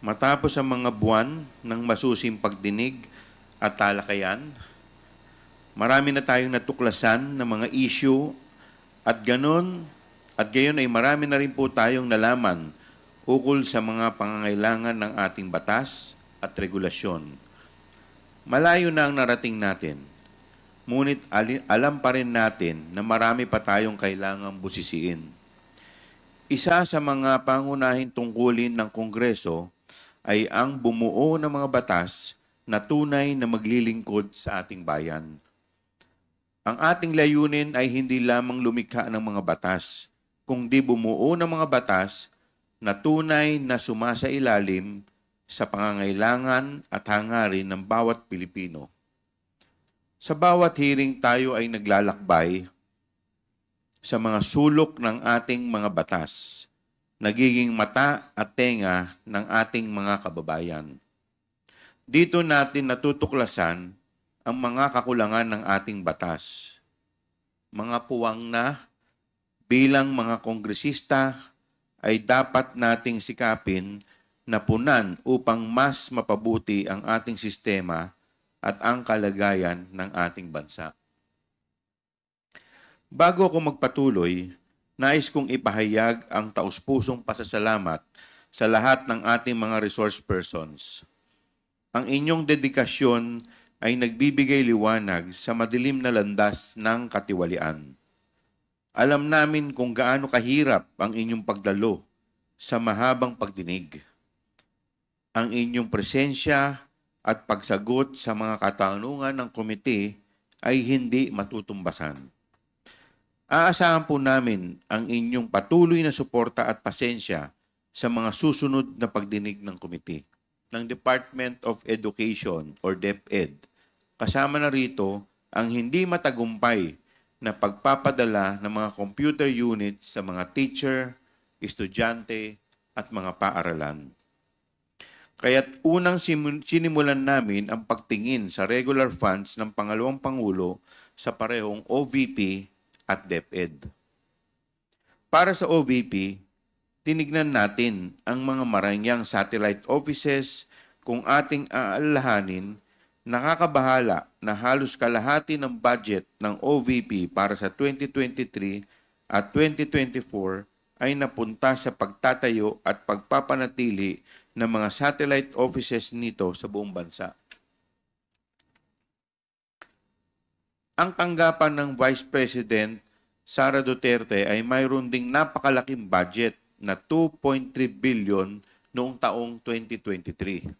Matapos ang mga buwan ng masusing pagdinig at talakayan, marami na tayong natuklasan ng mga issue at gayon ay marami na rin po tayong nalaman ukol sa mga pangangailangan ng ating batas at regulasyon. Malayo na ang narating natin, ngunit alam pa rin natin na marami pa tayong kailangang busisiin. Isa sa mga pangunahing tungkulin ng Kongreso ay ang bumuo ng mga batas na tunay na maglilingkod sa ating bayan. Ang ating layunin ay hindi lamang lumikha ng mga batas, kundi bumuo ng mga batas na tunay na sumasailalim sa pangangailangan at hangarin ng bawat Pilipino. Sa bawat hearing tayo ay naglalakbay sa mga sulok ng ating mga batas, nagiging mata at tenga ng ating mga kababayan. Dito natin natutuklasan ang mga kakulangan ng ating batas. Mga puwang na bilang mga kongresista ay dapat nating sikapin na punan upang mas mapabuti ang ating sistema at ang kalagayan ng ating bansa. Bago ako magpatuloy, nais kong ipahayag ang taus-pusong pasasalamat sa lahat ng ating mga resource persons. Ang inyong dedikasyon ay nagbibigay liwanag sa madilim na landas ng katiwalian. Alam namin kung gaano kahirap ang inyong pagdalo sa mahabang pagdinig. Ang inyong presensya at pagsagot sa mga katanungan ng komite ay hindi matutumbasan. Aasahan po namin ang inyong patuloy na suporta at pasensya sa mga susunod na pagdinig ng komite ng Department of Education or DepEd. Kasama na rito ang hindi matagumpay na pagpapadala ng mga computer units sa mga teacher, estudyante at mga paaralan. Kaya't unang sinimulan namin ang pagtingin sa regular funds ng pangalawang Pangulo sa parehong OVP at DepEd. Para sa OVP, tinignan natin ang mga marangyang satellite offices kung ating aalalahanin. Nakakabahala na halos kalahati ng budget ng OVP para sa 2023 at 2024 ay napunta sa pagtatayo at pagpapanatili ng mga satellite offices nito sa buong bansa. Ang tanggapan ng Vice President Sara Duterte ay mayroon ding napakalaking budget na 2.3 billion noong taong 2023.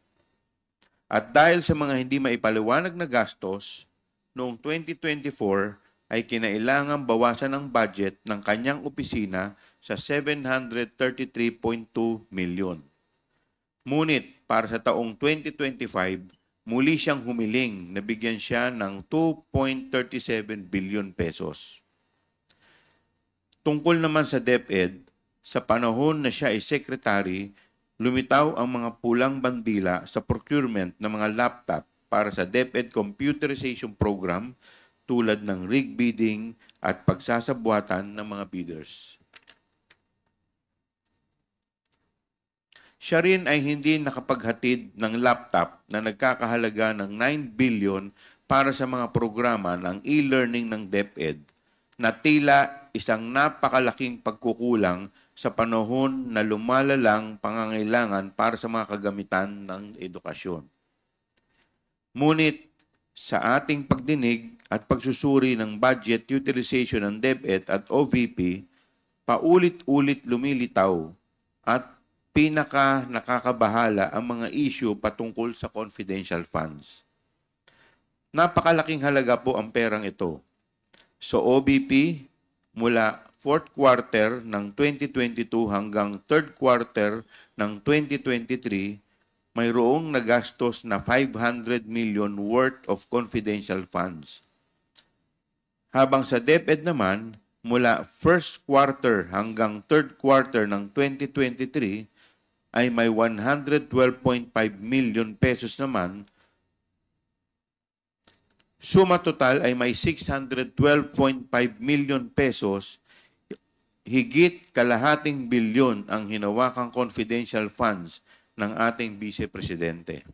At dahil sa mga hindi maipaliwanag na gastos, noong 2024 ay kinailangang bawasan ang budget ng kanyang opisina sa 733.2 million. Ngunit para sa taong 2025, muli siyang humiling na bigyan siya ng 2.37 billion pesos. Tungkol naman sa DepEd, sa panahon na siya ay secretary, lumitaw ang mga pulang bandila sa procurement ng mga laptop para sa DepEd computerization program tulad ng rig bidding at pagsasabuatan ng mga bidders. Siya rin ay hindi nakapaghatid ng laptop na nagkakahalaga ng 9 billion para sa mga programa ng e-learning ng DepEd na tila isang napakalaking pagkukulang sa panahon na lumalalang pangangailangan para sa mga kagamitan ng edukasyon. Ngunit sa ating pagdinig at pagsusuri ng budget utilization ng DepEd at OVP, paulit-ulit lumilitaw at pinaka nakakabahala ang mga issue patungkol sa confidential funds. Napakalaking halaga po ang perang ito. So OVP, mula 4th quarter ng 2022 hanggang 3rd quarter ng 2023, mayroong nagastos na 500 million worth of confidential funds. Habang sa DepEd naman, mula 1st quarter hanggang 3rd quarter ng 2023, ay may 112.5 million pesos naman. Suma total ay may 612.5 million pesos. Higit kalahating bilyon ang hinawakang confidential funds ng ating Vice Presidente.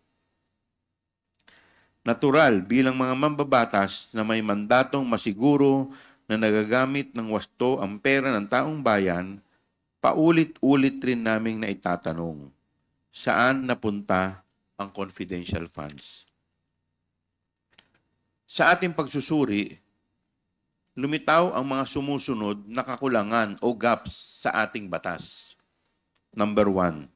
Natural bilang mga mambabatas na may mandatong masiguro na nagagamit ng wasto ang pera ng taong bayan, paulit-ulit rin naming naitatanong, saan napunta ang confidential funds? Sa ating pagsusuri, lumitaw ang mga sumusunod na kakulangan o gaps sa ating batas. Number 1,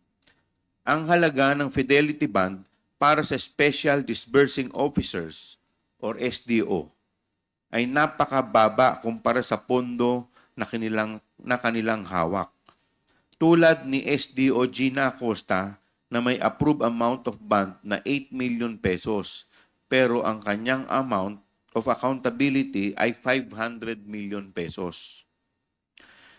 ang halaga ng Fidelity Bond para sa Special Disbursing Officers or SDO ay napakababa kumpara sa pondo na kanilang hawak. Tulad ni SDO Gina Acosta na may approved amount of bond na 8 million pesos pero ang kanyang amount of accountability ay 500 million pesos.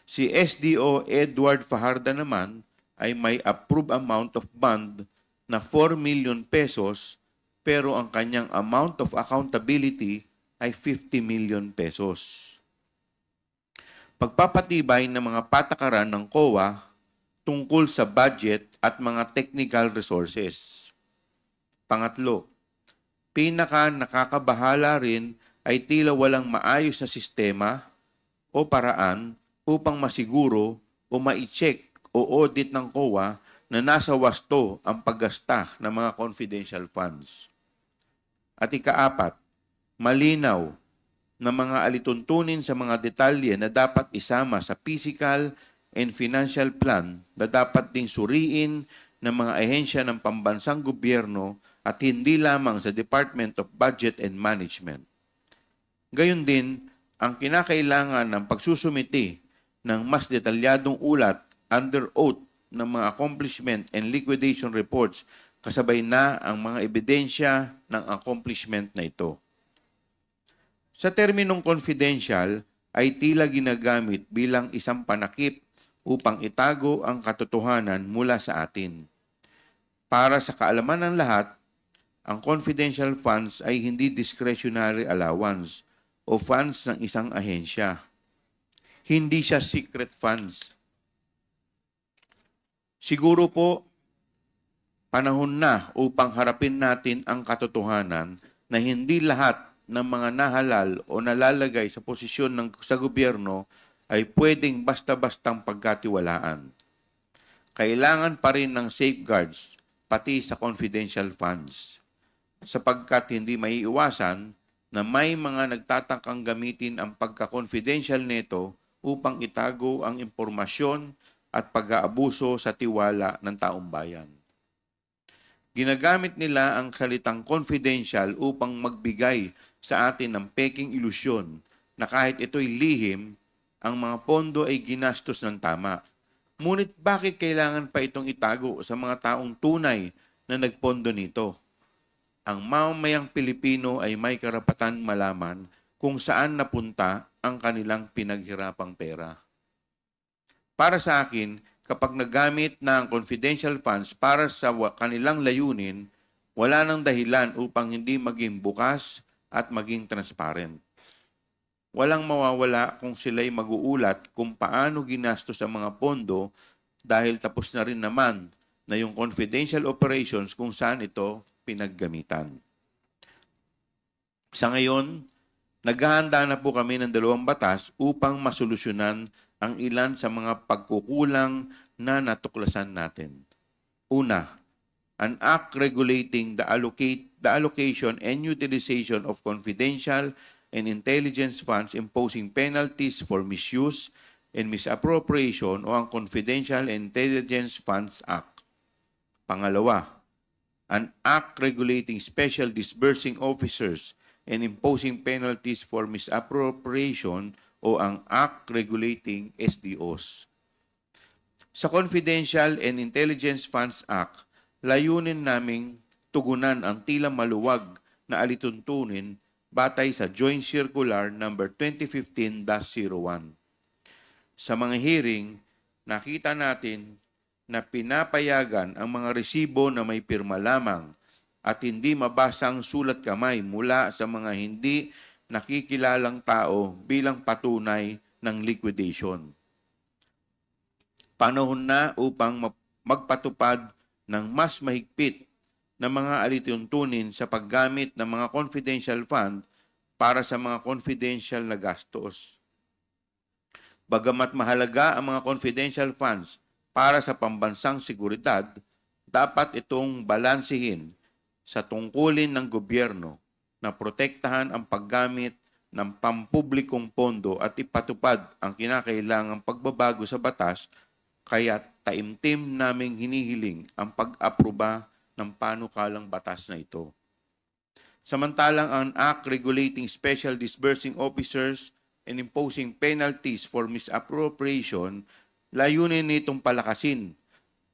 Si SDO Edward Fajarda naman ay may approved amount of bond na 4 million pesos pero ang kanyang amount of accountability ay 50 million pesos. Pagpapatibay ng mga patakaran ng COA tungkol sa budget at mga technical resources. Pangatlo, pinaka nakakabahala rin ay tila walang maayos na sistema o paraan upang masiguro o ma-check o audit ng COA na nasa wasto ang paggasta ng mga confidential funds. At ika-4, malinaw na mga alituntunin sa mga detalye na dapat isama sa physical and financial plan na dapat ding suriin ng mga ahensya ng pambansang gobyerno at hindi lamang sa Department of Budget and Management. Gayon din, ang kinakailangan ng pagsusumiti ng mas detalyadong ulat under oath ng mga accomplishment and liquidation reports kasabay na ang mga ebidensya ng accomplishment na ito. Sa terminong confidential ay tila ginagamit bilang isang panakip upang itago ang katotohanan mula sa atin. Para sa kaalaman ng lahat, ang confidential funds ay hindi discretionary allowance o funds ng isang ahensya. Hindi siya secret funds. Siguro po, panahon na upang harapin natin ang katotohanan na hindi lahat ng mga nahalal o nalalagay sa posisyon sa gobyerno ay pwedeng basta-bastang pagkatiwalaan. Kailangan pa rin ng safeguards pati sa confidential funds sapagkat hindi maiiwasan na may mga nagtatangkang gamitin ang pagka-confidential nito upang itago ang impormasyon at pag-aabuso sa tiwala ng taong bayan. Ginagamit nila ang salitang confidential upang magbigay sa atin ng peking ilusyon na kahit ito'y lihim, ang mga pondo ay ginastos ng tama. Ngunit bakit kailangan pa itong itago sa mga taong tunay na nagpondo nito? Ang mamamayang Pilipino ay may karapatan malaman kung saan napunta ang kanilang pinaghirapang pera. Para sa akin, kapag nagamit na ang confidential funds para sa kanilang layunin, wala nang dahilan upang hindi maging bukas at maging transparent. Walang mawawala kung sila'y mag-uulat kung paano ginastos ang mga pondo dahil tapos na rin naman na yung confidential operations kung saan ito pinaggamitan. Sa ngayon, naghahanda na po kami ng 2 batas upang masolusyonan ang ilan sa mga pagkukulang na natuklasan natin. Una, an act regulating the allocation and utilization of confidential and intelligence funds imposing penalties for misuse and misappropriation o ang Confidential and Intelligence Funds Act. Pangalawa, an act regulating special disbursing officers and imposing penalties for misappropriation o ang Act Regulating SDOs. Sa Confidential and Intelligence Funds Act, layunin naming tugunan ang tila maluwag na alituntunin batay sa Joint Circular No. 2015-01. Sa mga hearing, nakita natin na pinapayagan ang mga resibo na may pirma lamang at hindi mabasang sulat kamay mula sa mga hindi nakikilalang tao bilang patunay ng liquidation. Panahon na upang magpatupad ng mas mahigpit na mga alituntunin sa paggamit ng mga confidential fund para sa mga confidential na gastos. Bagamat mahalaga ang mga confidential funds para sa pambansang seguridad, dapat itong balansehin sa tungkulin ng gobyerno na protektahan ang paggamit ng pampublikong pondo at ipatupad ang kinakailangang pagbabago sa batas, kaya taimtim naming hinihiling ang pag-aproba ng panukalang batas na ito. Samantalang ang Act Regulating Special Disbursing Officers and Imposing Penalties for Misappropriation, layunin nitong palakasin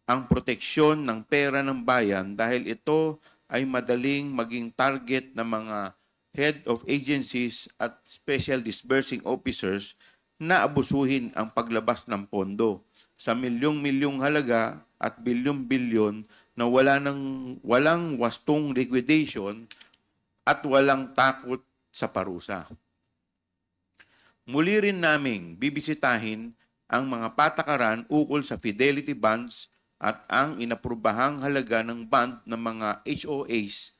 ang proteksyon ng pera ng bayan dahil ito ay madaling maging target ng mga head of agencies at special disbursing officers na abusuhin ang paglabas ng pondo sa milyong-milyong halaga at bilyon-bilyon na walang wastong liquidation at walang takot sa parusa. Muli rin naming bibisitahin ang mga patakaran ukol sa fidelity bonds at ang inaprubahang halaga ng bond ng mga HOAs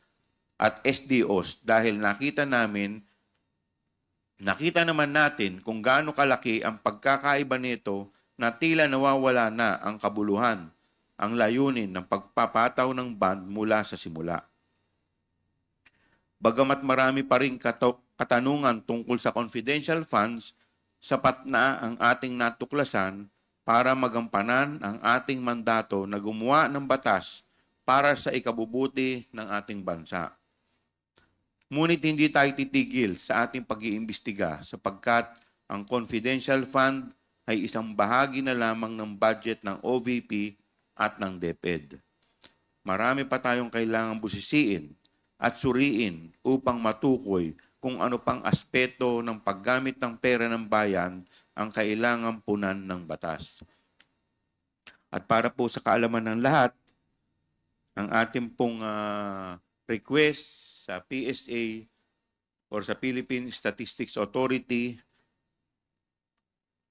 at SDOs dahil nakita naman natin kung gaano kalaki ang pagkakaiba nito na tila nawawala na ang kabuluhan, ang layunin ng pagpapataw ng bond mula sa simula. Bagamat marami pa rin katanungan tungkol sa confidential funds, sapat na ang ating natuklasan para magampanan ang ating mandato na gumawa ng batas para sa ikabubuti ng ating bansa. Ngunit hindi tayo titigil sa ating pag-iimbestiga sapagkat ang confidential fund ay isang bahagi na lamang ng budget ng OVP at ng DepEd. Marami pa tayong kailangang busisiin at suriin upang matukoy kung ano pang aspeto ng paggamit ng pera ng bayan ang kailangang punan ng batas. At para po sa kaalaman ng lahat, ang ating pong request sa PSA or sa Philippine Statistics Authority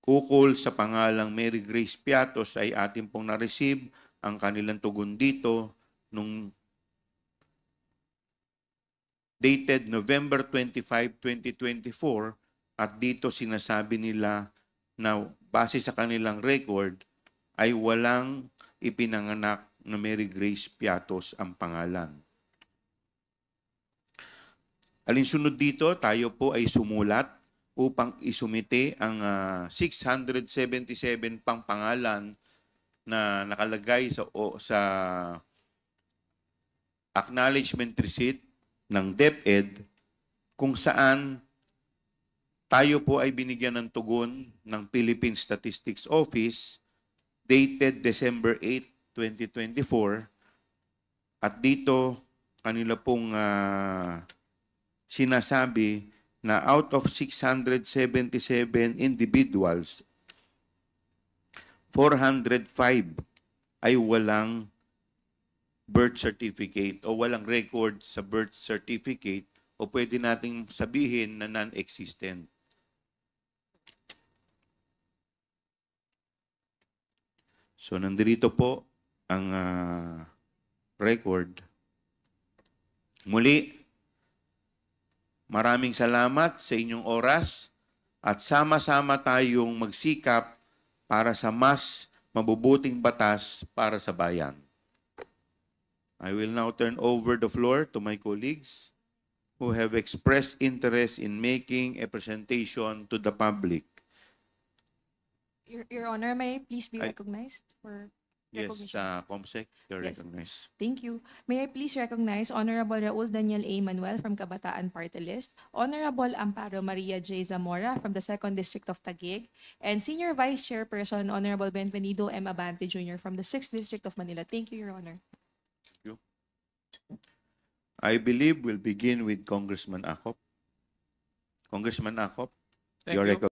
ukol sa pangalang Mary Grace Piatos ay ating pong na-receive ang kanilang tugon dito nung dated November 25, 2024 at dito sinasabi nila na base sa kanilang record ay walang ipinanganak na Mary Grace Piatos ang pangalan. Alinsunod dito, tayo po ay sumulat upang isumite ang 677 pang pangalan na nakalagay sa acknowledgement receipt ng DepEd kung saan tayo po ay binigyan ng tugon ng Philippine Statistics Office dated December 8, 2024 at dito kanila pong sinasabi na out of 677 individuals, 405 ay walang birth certificate o walang record sa birth certificate o pwede nating sabihin na non-existent. So, nandito po ang record. Muli, maraming salamat sa inyong oras at sama-sama tayong magsikap para sa mas mabubuting batas para sa bayan. I will now turn over the floor to my colleagues who have expressed interest in making a presentation to the public. Your Honor, may I please be recognized for Yes, recognition? Comsec, you're Yes. recognized. Thank you. May I please recognize Honorable Raul Daniel A. Manuel from Kabataan Party List, Honorable Amparo Maria J. Zamora from the 2nd District of Taguig, and Senior Vice Chairperson Honorable Benvenido M. Abante Jr. from the 6th District of Manila. Thank you, Your Honor. I believe we'll begin with Congressman Acop. Congressman Acop, Thank you're you. recognized.